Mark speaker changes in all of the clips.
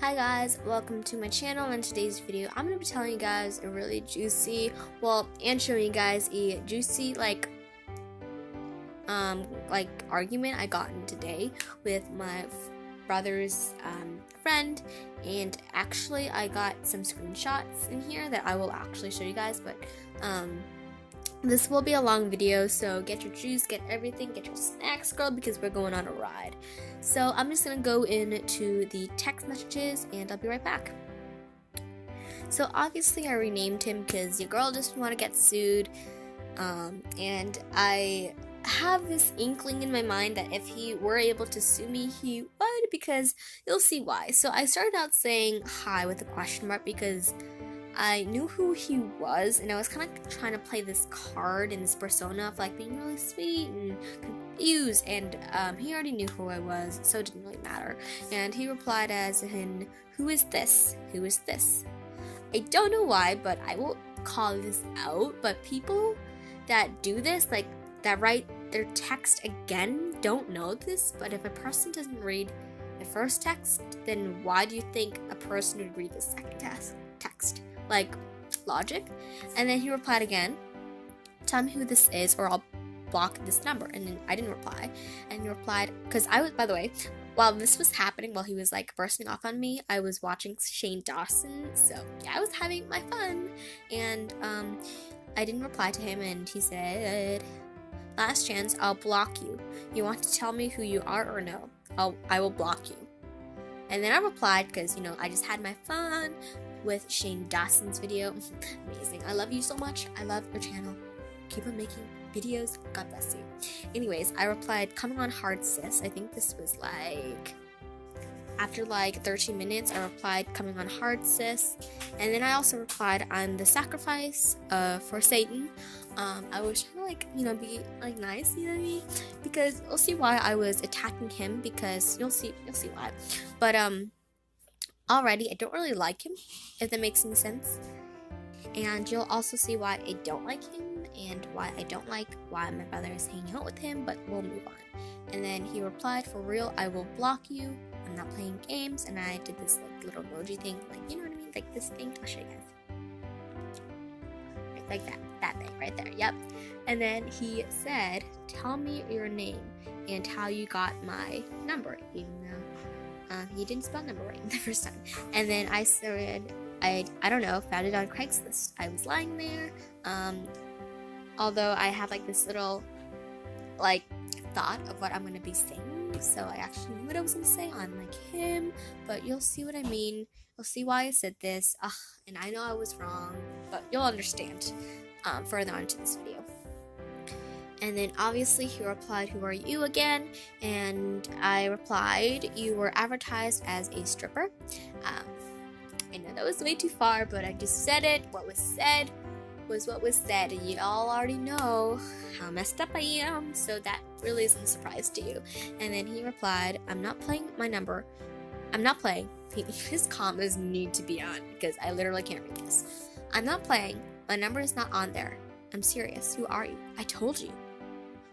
Speaker 1: Hi guys, welcome to my channel. In today's video, I'm going to be telling you guys a really juicy, and showing you guys a juicy, argument I got in today with my brother's friend, and actually I got some screenshots in here that I will actually show you guys, but this will be a long video, so get your juice, get everything, get your snacks, girl, because we're going on a ride. So I'm just gonna go into the text messages and I'll be right back. So obviously I renamed him because your girl doesn't want to get sued, and I have this inkling in my mind that if he were able to sue me, he would, because you'll see why. So I started out saying hi with a question mark because I knew who he was, and I was kind of trying to play this card and this persona of like being really sweet and confused, and he already knew who I was, so it didn't really matter. And he replied as in, "Who is this? Who is this?" I don't know why, but I will call this out, but people that do this, like that write their text again, don't know this, but if a person doesn't read the first text, then why do you think a person would read the second text? Like, logic. And then he replied again, "Tell me who this is or I'll block this number." And then I didn't reply, and he replied, because I was, by the way, while this was happening, while he was like bursting off on me, I was watching Shane Dawson, so yeah, I was having my fun. And I didn't reply to him, and he said, "Last chance, I'll block you. You want to tell me who you are or no? I will block you." And then I replied, because, you know, I just had my fun with Shane Dawson's video. Amazing. I love you so much. I love your channel. Keep on making videos. God bless you. Anyways, I replied, "Coming on hard, sis." I think this was like after like 13 minutes. I replied, "Coming on hard, sis." And then I also replied, "I'm the sacrifice for Satan." I was trying to, like, you know, be like nice, you know what I mean? Because you'll see why I was attacking him, because you'll see why. But already I don't really like him, if that makes any sense. And you'll also see why I don't like him, and why I don't like why my brother is hanging out with him, but we'll move on. And then he replied, "For real, I will block you. I'm not playing games." And I did this like little emoji thing, like, you know what I mean? Like this thing. I'll show you guys. Right, like that thing right there. Yep. And then he said, "Tell me your name and how you got my number," even though he didn't spell number right the first time. And then I said, I don't know, found it on Craigslist. I was lying there, although I had like this little like thought of what I'm gonna be saying, so I actually knew what I was gonna say on like him, but you'll see what I mean. You'll see why I said this, and I know I was wrong, but you'll understand further on to this video. And then obviously he replied, "Who are you again?" And I replied, "You were advertised as a stripper." I know that was way too far, but I just said it. What was said was what was said, and you all already know how messed up I am, so that really isn't a surprise to you. And then he replied, "I'm not playing my number. I'm not playing." His commas need to be on, because I literally can't read this. "I'm not playing. My number is not on there. I'm serious. Who are you? I told you.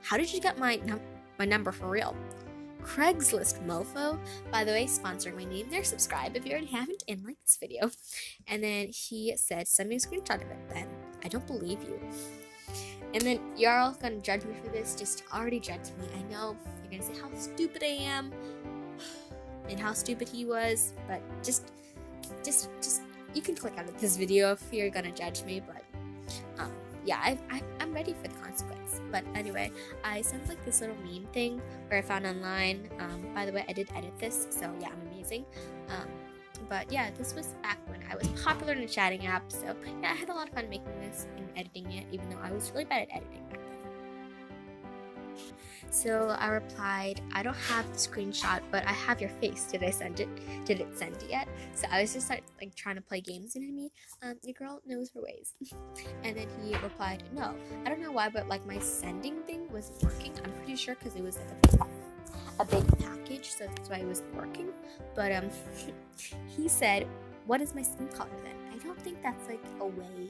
Speaker 1: How did you get my number for real? Craigslist, mofo." By the way, sponsoring my name there. Subscribe if you already haven't, and like this video. And then he said, "Send me a screenshot of it then. I don't believe you." And then you're all gonna judge me for this. Just already judge me. I know you're gonna say how stupid I am and how stupid he was, but just you can click out of this video if you're gonna judge me. But yeah, I'm ready for the consequence. But anyway, I sent like this little meme thing where I found online. By the way, I did edit this, so yeah, I'm amazing. But yeah, this was back when I was popular in a chatting app, so yeah, I had a lot of fun making this and editing it, even though I was really bad at editing back then. So I replied, "I don't have the screenshot, but I have your face. Did I send it? Did it send it yet?" So I was just like trying to play games, you know what I mean? Your girl knows her ways. And then he replied, "No, I don't know why, but like my sending thing wasn't working. I'm pretty sure because it was like a big package, so that's why it wasn't working." But he said, "What is my skin color then?" I don't think that's like a way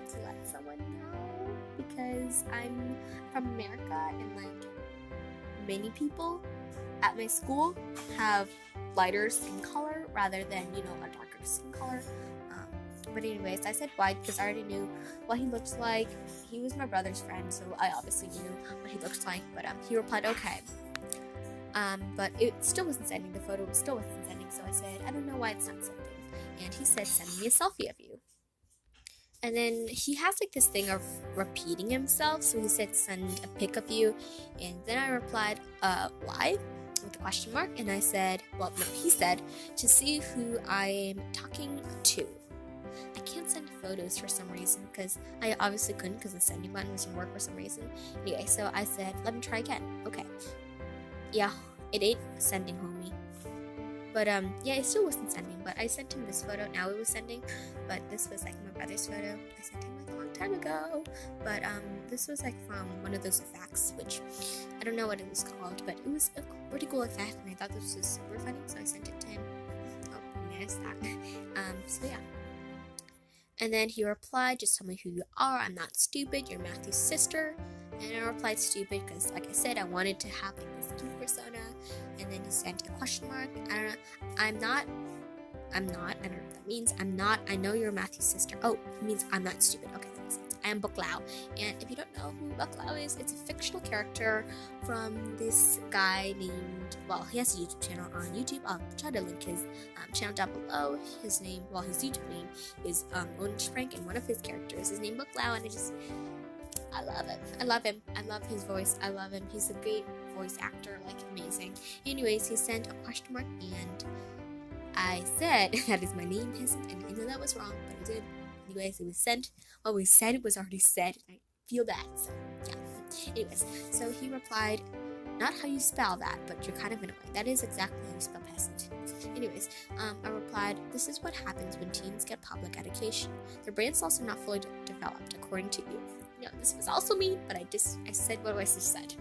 Speaker 1: to let someone know, because I'm from America, and like many people at my school have lighter skin color rather than, you know, a darker skin color. But anyways, I said white because I already knew what he looked like. He was my brother's friend, so I obviously knew what he looked like. But he replied, okay. But it still wasn't sending. The photo still wasn't sending. So I said, I don't know why it's not sending. And he said, send me a selfie of you. And then he has like this thing of repeating himself. So he said, send a pic of you. And then I replied, why? With a question mark. And I said, well, no, he said, to see who I'm talking to. I can't send photos for some reason because I obviously couldn't because the sending button doesn't work for some reason. Anyway, so I said, let me try again. Okay. Yeah, it ain't sending, homie. But yeah, it still wasn't sending. But I sent him this photo. Now it was sending. But this was like my brother's photo. I sent him like a long time ago. But this was like from one of those effects, which I don't know what it was called, but it was a pretty cool effect, and I thought this was super funny, so I sent it to him. Oh, there's that. So yeah. And then he replied, just tell me who you are. I'm not stupid. You're Matthew's sister. And I replied stupid because, like I said, I wanted to have like this cute persona. And then he sent a question mark. I don't know. I'm not. I don't know what that means. I'm not. I know you're Matthew's sister. Oh, it means I'm not stupid. Okay, that makes sense. I am Book Lao. And if you don't know who Book Lao is, it's a fictional character from this guy named, well, he has a YouTube channel on YouTube. I'll try to link his channel down below. His YouTube name is Orange Prank, and one of his characters is named Book Lao, and I love it. I love him. I love his voice. I love him. He's a great voice actor, like amazing. Anyways, he sent a question mark, and I said that is my name, and I know that was wrong, but I did. Anyways, it was sent. What we said was already said, and I feel bad, so yeah. Anyways, so he replied, not how you spell that, but you're kind of annoying. That is exactly how you spell peasant. Anyways, I replied, this is what happens when teens get public education. Their brain's also not fully developed, according to you. No, this was also me, but I said what I just said.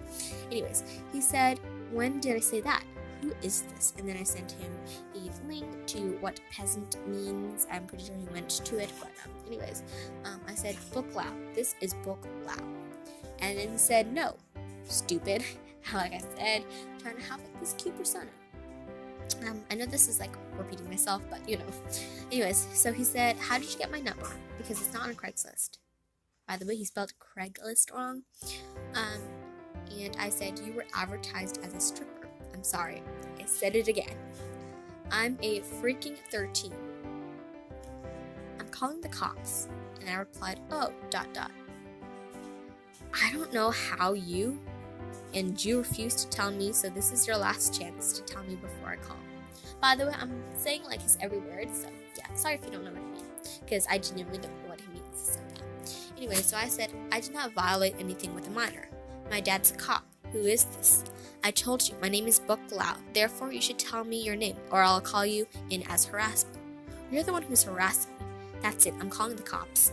Speaker 1: Anyways, he said, when did I say that? Who is this? And then I sent him a link to what peasant means. I'm pretty sure he went to it, but anyways, I said, Book Lao. This is Book Lao. And then he said, no, stupid. Like I said, I'm trying to have like this cute persona. I know this is like repeating myself, but you know. Anyways, so he said, how did you get my number? Because it's not on Craigslist. By the way, he spelled Craigslist wrong. And I said, you were advertised as a stripper. I'm sorry. I said it again. I'm a freaking 13. I'm calling the cops. And I replied, oh, ... I don't know how you refused to tell me, so this is your last chance to tell me before I call. By the way, I'm saying like his every word, so yeah, sorry if you don't know what I mean, because I genuinely don't know what he means, so yeah. Anyway, so I said, I did not violate anything with a minor. My dad's a cop. Who is this? I told you, my name is Book Lao, therefore you should tell me your name, or I'll call you in as harassment. You're the one who's harassing me. That's it, I'm calling the cops.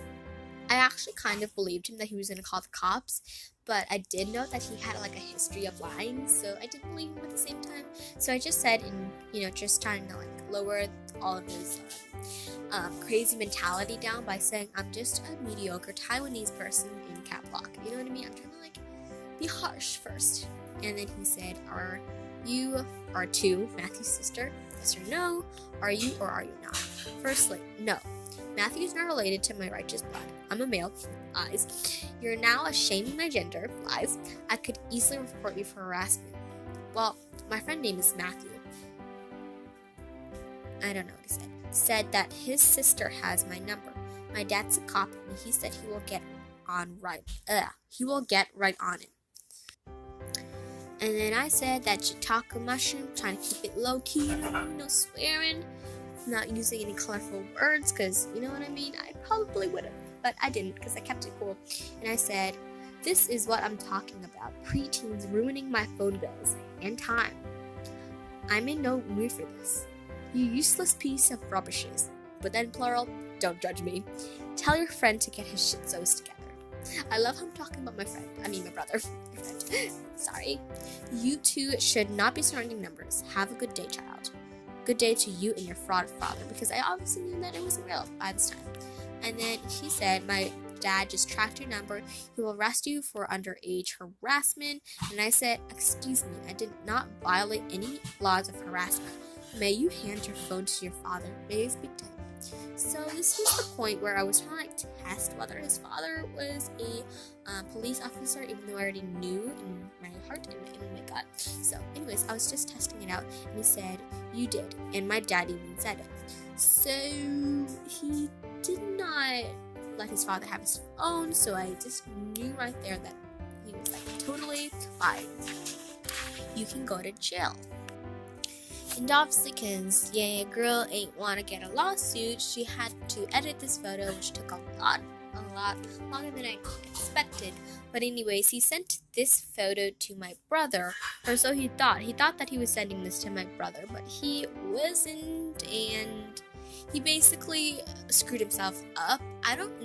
Speaker 1: I actually kind of believed him that he was going to call the cops, but I did know that he had like a history of lying, so I didn't believe him at the same time. So I just said, just trying to like lower all of his crazy mentality down by saying, I'm just a mediocre Taiwanese person in cap lock. You know what I mean? I'm trying to like be harsh first. And then he said, are you Matthew's sister? Yes or no? Are you or are you not? Firstly, no. Matthew's not related to my righteous blood. I'm a male. Lies. You're now shaming my gender. Lies. I could easily report you for harassment. Well, my friend name is Matthew. I don't know what he said. Said that his sister has my number. My dad's a cop, and he said he will get right on it. And then I said that shiitake mushroom, trying to keep it low key, no swearing, not using any colorful words, because you know what I mean? I probably would have, but I didn't, because I kept it cool. And I said, this is what I'm talking about, preteens ruining my phone bills and time. I'm in no mood for this. You useless piece of rubbishes. But then plural, don't judge me. Tell your friend to get his shit-sos together. I love how I'm talking about my brother. Sorry. You two should not be surrounding numbers. Have a good day, child. Good day to you and your fraud father, because I obviously knew that it wasn't real by this time. And then he said, my dad just tracked your number. He will arrest you for underage harassment. And I said, excuse me, I did not violate any laws of harassment. may you hand your phone to your father. May you speak to him. So this was the point where I was trying to test whether his father was a police officer, even though I already knew in my heart and in my gut. So anyways, I was just testing it out, and he said, "You did," and my dad even said it. So he did not let his father have his phone, so I just knew right there that he was like totally fine. You can go to jail. And obviously, because girl ain't want to get a lawsuit, she had to edit this photo, which took a lot longer than I expected. But anyways, he sent this photo to my brother, or so he thought. He thought that he was sending this to my brother, but he wasn't, and he basically screwed himself up. I don't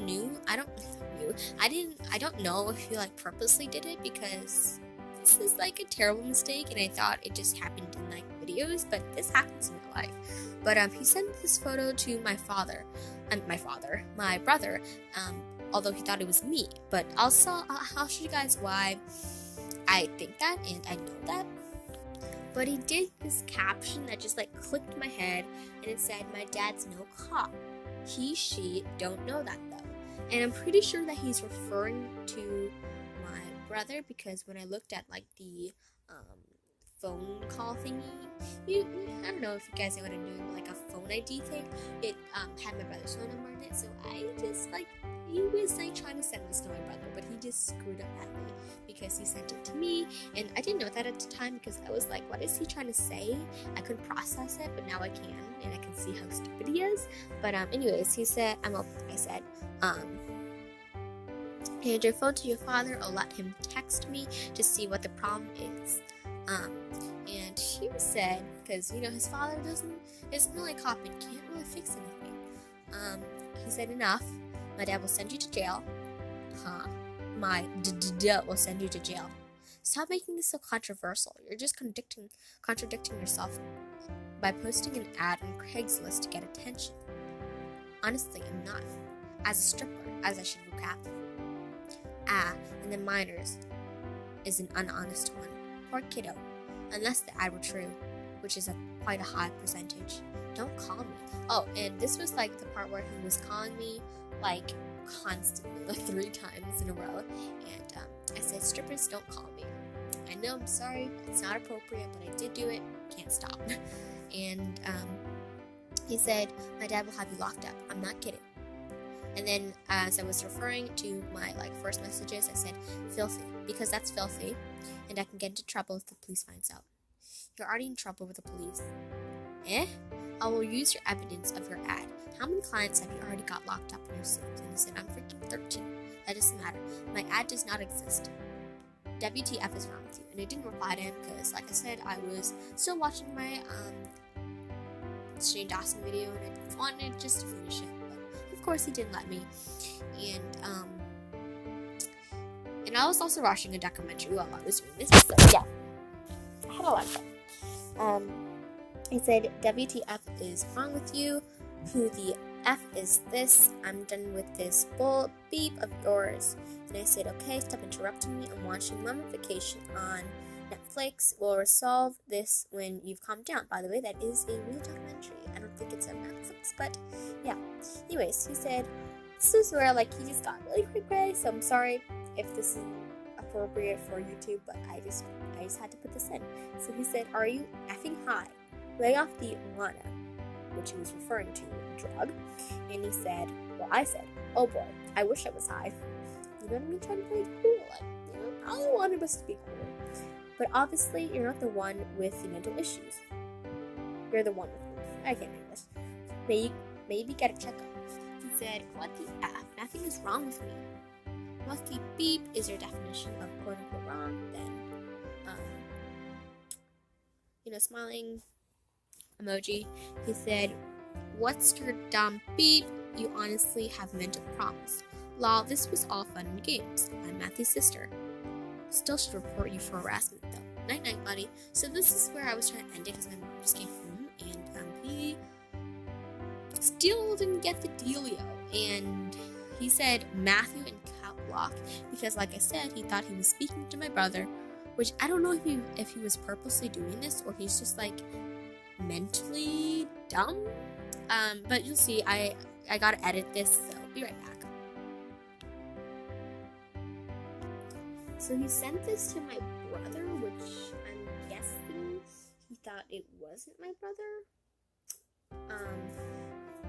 Speaker 1: know if he like purposely did it, because this is like a terrible mistake, and I thought it just happened in like videos, but this happens in real life. But he sent this photo to my brother, although he thought it was me. But also, I'll show you guys why I think that, and I know that. But he did this caption that just like clicked in my head, and it said, "My dad's no cop. He, she don't know that though." And I'm pretty sure that he's referring to my brother, because when I looked at like the phone call thingy, I don't know if you guys know what I'm doing, like a phone ID thing, it had my brother's phone number in it, so I just like, he was like trying to send this to my brother, but he just screwed up at me, because he sent it to me, and I didn't know that at the time, because I was like, what is he trying to say? I couldn't process it, but now I can, and I can see how stupid he is. But anyways, he said, hand your phone to your father, or let him text me to see what the problem is. And he said, because his father isn't really a cop and can't really fix anything. He said, "Enough. My dad will send you to jail." My dad will send you to jail. Stop making this so controversial. You're just contradicting yourself by posting an ad on Craigslist to get attention. Honestly, I'm not. As a stripper, as I should recap. And then minors is an unhonest one. Poor kiddo. Unless the ad were true, which is quite a high percentage. Don't call me. Oh, and this was like the part where he was calling me like constantly, like 3 times in a row. And I said, "Strippers don't call me." I know, I'm sorry, it's not appropriate, but I did do it. Can't stop. And he said, "My dad will have you locked up." I'm not kidding. And then as I was referring to my like first messages, I said filthy, because that's filthy, and I can get into trouble if the police finds out. You're already in trouble with the police. I will use your evidence of your ad. How many clients have you already got locked up in your suit? And he said, "I'm freaking 13. That doesn't matter. My ad does not exist. WTF is wrong with you?" And I didn't reply to him, because like I said, I was still watching my Shane Dawson video, and I wanted just to finish it. Of course, he didn't let me, and I was also watching a documentary while I was doing this, so yeah, I had a lot of fun. He said, "WTF is wrong with you? Who the F is this? I'm done with this bull beep of yours." And I said, "Okay, stop interrupting me. I'm watching Mummification on Netflix. We'll resolve this when you've calmed down." By the way, that is a real documentary. I don't think it's on Netflix, but yeah. Anyways, he said, this is where like he just got really cray, so I'm sorry if this is appropriate for YouTube, but I just had to put this in. So he said, "Are you effing high? Lay off the Lana," which he was referring to drug. And he said, I said, "Oh boy, I wish I was high." You know what I mean? Trying to play cool, like, all I wanted was to be cool. But obviously, you're not the one with the mental issues. You're the one with I can't do this. Maybe get a checkup. He said, "What the F? Nothing is wrong with me." What the beep is your definition of quote unquote wrong? Then, smiling emoji. He said, "What's your dumb beep? You honestly have mental problems. Lol, this was all fun and games. I'm Matthew's sister. Still should report you for harassment though. Night night, buddy." So this is where I was trying to end it, because my mom just came home, and he still didn't get the dealio. And he said Matthew in cap lock, because like I said, he thought he was speaking to my brother, which I don't know if he was purposely doing this, or he's just like mentally dumb. But you'll see, I gotta edit this, so be right back. So he sent this to my brother, which I'm guessing he thought it wasn't my brother.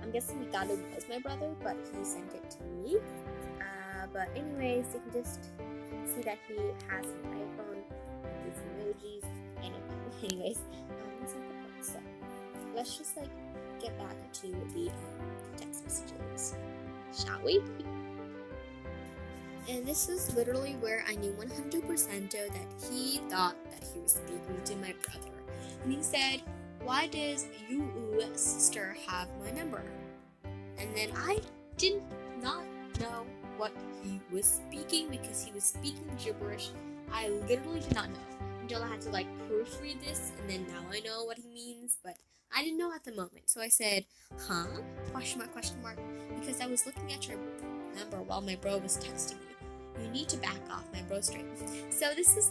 Speaker 1: I'm guessing he thought it was my brother, but he sent it to me. But anyways, you can just see that he has an iPhone with these emojis. I don't know. Anyways, that's not the point. So let's just get back to the text messages, shall we? And this is literally where I knew 100% that he thought that he was speaking to my brother. And he said, "Why does you sister have my number?" And then I did not know what he was speaking because he was speaking gibberish. I literally did not know until I had to proofread this, and then now I know what he means, but I didn't know at the moment. So I said, "Huh?" Question mark, because I was looking at your number while my bro was texting you. You need to back off, my bro straight. So this is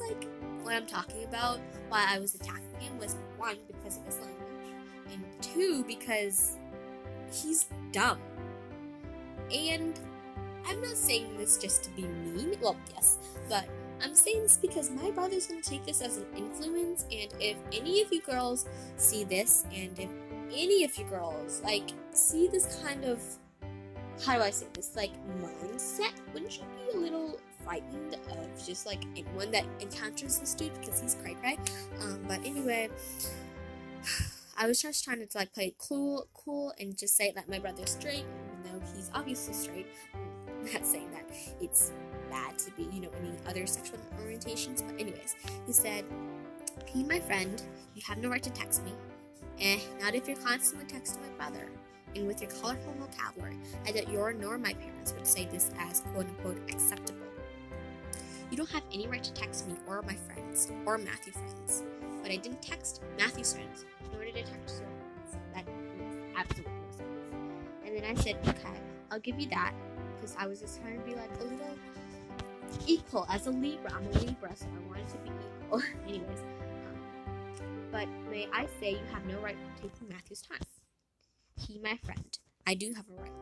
Speaker 1: what I'm talking about. Why I was attacking him was 1, because of his language, and 2, because he's dumb. And I'm not saying this just to be mean. Well, yes, but I'm saying this because my brother's going to take this as an influence, and if any of you girls see this, and if any of you girls see this kind of, how do I say this, mindset, wouldn't you be a little frightened of just anyone that encounters this dude, because he's cray-cray? But anyway, I was just trying to play it cool and just say that my brother's straight, even though he's obviously straight. I'm not saying that it's bad to be, any other sexual orientations, but anyways, he said, "He, my friend, you have no right to text me. Not if you're constantly texting my brother, and with your colorful vocabulary. I doubt your nor my parents would say this as quote-unquote acceptable. You don't have any right to text me or my friends, or Matthew's friends. But I didn't text Matthew's friends, nor did I text your friends. So that makes absolutely no sense." And then I said, "Okay, I'll give you that, because I was just trying to be a little equal as a Libra. I'm a Libra, so I wanted to be equal." Anyways, but may I say you have no right to taking Matthew's time. He, my friend. I do have a right.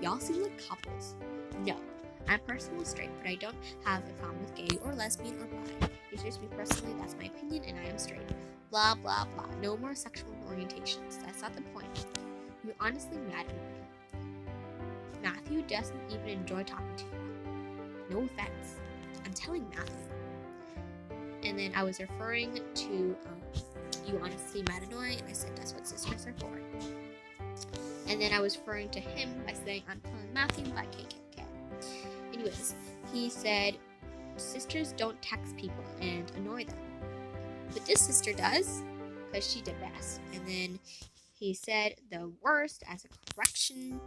Speaker 1: Y'all seem like couples. No, I'm personally straight, but I don't have a problem with gay or lesbian or bi. It's just me personally, that's my opinion, and I am straight. Blah, blah, blah. No more sexual orientations. That's not the point. You're honestly mad at me. Matthew doesn't even enjoy talking to you. No offense. I'm telling Matthew. And then I was referring to, you honestly mad annoying, and I said that's what sisters are for. And then I was referring to him by saying I'm telling Matthew by KKK. Anyways, he said sisters don't text people and annoy them. But this sister does, because she did best. And then he said the worst as a correction.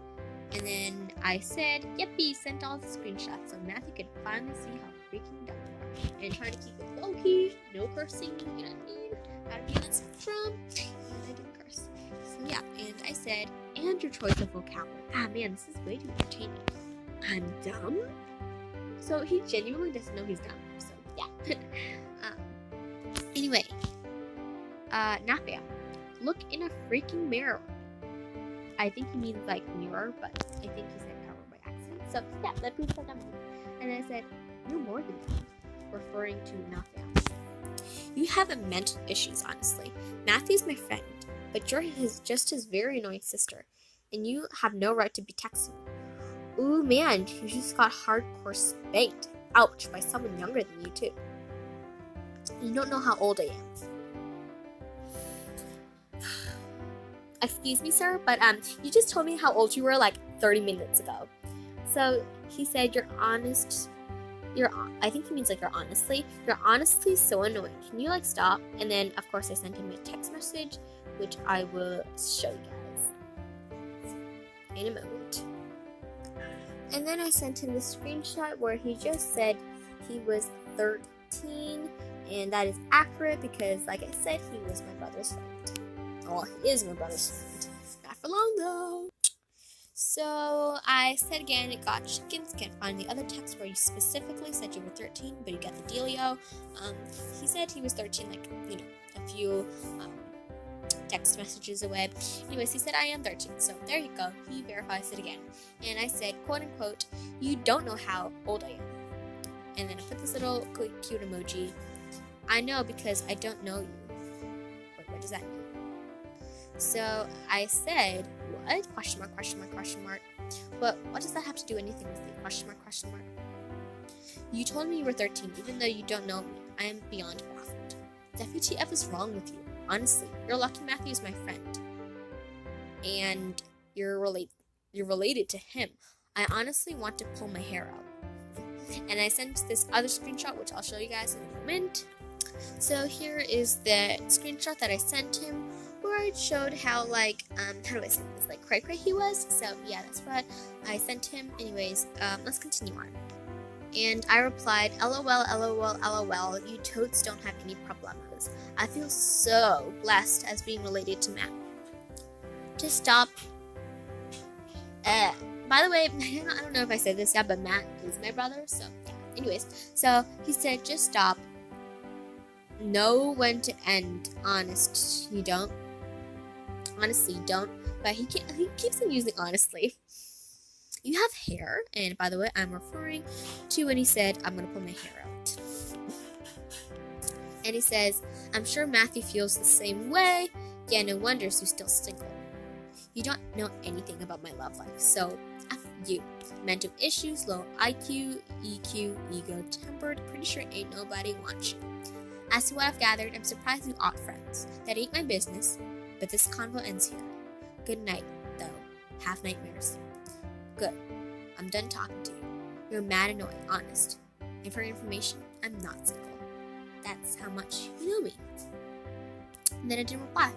Speaker 1: And then I said, "Yippee," sent all the screenshots so Matthew could finally see how freaking dumb you are. And trying to keep it low key, no cursing, you know what I mean? How to be on the spectrum. And I didn't curse. So yeah, and I said, "And your choice of vocabulary." Ah man, this is way too entertaining. I'm dumb? So he genuinely doesn't know he's dumb. So yeah. Anyway, Nafia, look in a freaking mirror. I think he means mirror, but I think he said mirror by accident. So yeah, that proves that I'm dumb. And I said, "You're more than dumb," referring to Nafia. "You have mental issues, honestly. Matthew's my friend, but you're just his very annoying sister, and you have no right to be texting me. Ooh man, you just got hardcore spanked. Ouch, by someone younger than you too. You don't know how old I am." "Excuse me, sir, but you just told me how old you were 30 minutes ago." So he said, I think he means you're honestly so annoying. Can you stop? And then of course I sent him a text message, which I will show you guys in a moment. And then I sent him the screenshot where he just said he was 13, and that is accurate because, like I said, he was my brother's friend. Well, he is my brother's friend. Not for long though. So I said again, it got chickens. Can't find the other text where you specifically said you were 13, but you get the dealio. He said he was 13, a few text messages away. Anyways, he said I am 13, so there you go. He verifies it again. And I said, quote unquote, you don't know how old I am. And then I put this little cute emoji. I know because I don't know you. Wait, what does that mean? So I said, what? Question mark, question mark, question mark. But what does that have to do anything with me? Question mark, question mark. You told me you were 13, even though you don't know me. I am beyond baffled. WTF is wrong with you? Honestly, you're lucky Matthew is my friend. And you're related to him. I honestly want to pull my hair out. And I sent this other screenshot, which I'll show you guys in a moment. So here is the screenshot that I sent him, where I showed how, like, how do I say this, like, cray-cray he was. So yeah, that's what I sent him. Anyways, let's continue on. And I replied, LOL, LOL, LOL, you totes don't have any problemos. I feel so blessed as being related to Matt. Just stop. By the way, I don't know if I said this yet, but Matt is my brother, so yeah. Anyways, so he said, just stop. Know when to end. Honest, you don't. Honestly, you don't. But he keeps on using honestly. You have hair, and by the way, I'm referring to when he said, I'm gonna pull my hair out. And he says, I'm sure Matthew feels the same way. Yeah, no wonder you're still single. You don't know anything about my love life, so F you. Mental issues, low IQ, EQ, ego, tempered, pretty sure ain't nobody wants you. As to what I've gathered, I'm surprised you aren't friends. That ain't my business, but this convo ends here. Good night, though. Have nightmares. Good. I'm done talking to you. You're mad annoying, honest. And for information, I'm not single. That's how much you know me. And then I didn't reply.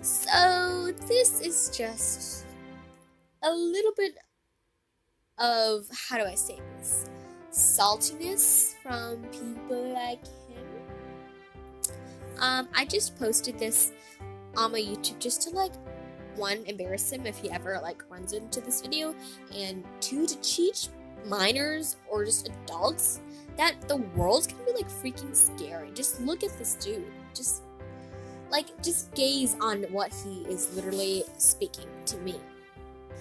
Speaker 1: So this is just a little bit of, how do I say this, saltiness from people like him. I just posted this on my YouTube just to, like, one, embarrass him if he ever, like, runs into this video, and two, to teach minors or just adults that the world can be, like, freaking scary. Just look at this dude. Just gaze on what he is literally speaking to me,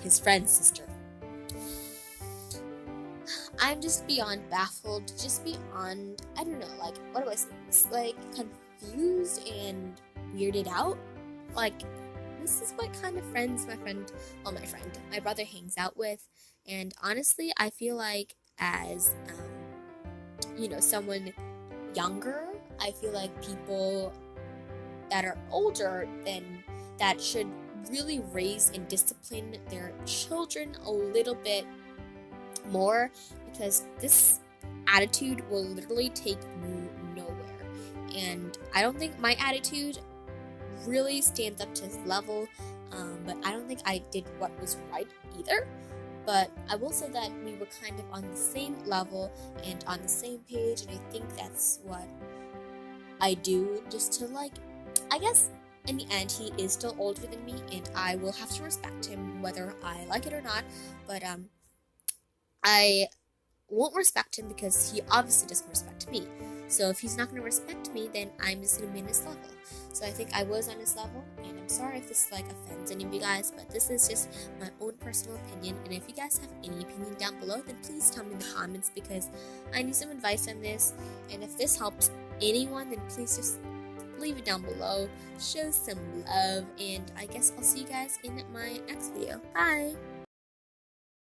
Speaker 1: his friend's sister. I'm just beyond baffled, just beyond, I don't know, like, what do I say this? Like, confused and weirded out. Like, this is what kind of friends my brother hangs out with. And honestly, I feel like as, someone younger, I feel like people that are older than that should really raise and discipline their children a little bit more, because this attitude will literally take you nowhere. And I don't think my attitude really stands up to his level, but I don't think I did what was right either. But I will say that we were kind of on the same level and on the same page, and I think that's what I do, just to, like, I guess in the end he is still older than me, and I will have to respect him whether I like it or not. But I won't respect him because he obviously doesn't respect me. So if he's not going to respect me, then I'm just going to be on his level. So I think I was on his level, and I'm sorry if this, like, offends any of you guys, but this is just my own personal opinion. And if you guys have any opinion down below, then please tell me in the comments, because I need some advice on this. And if this helps anyone, then please just leave it down below, show some love, and I guess I'll see you guys in my next video. Bye!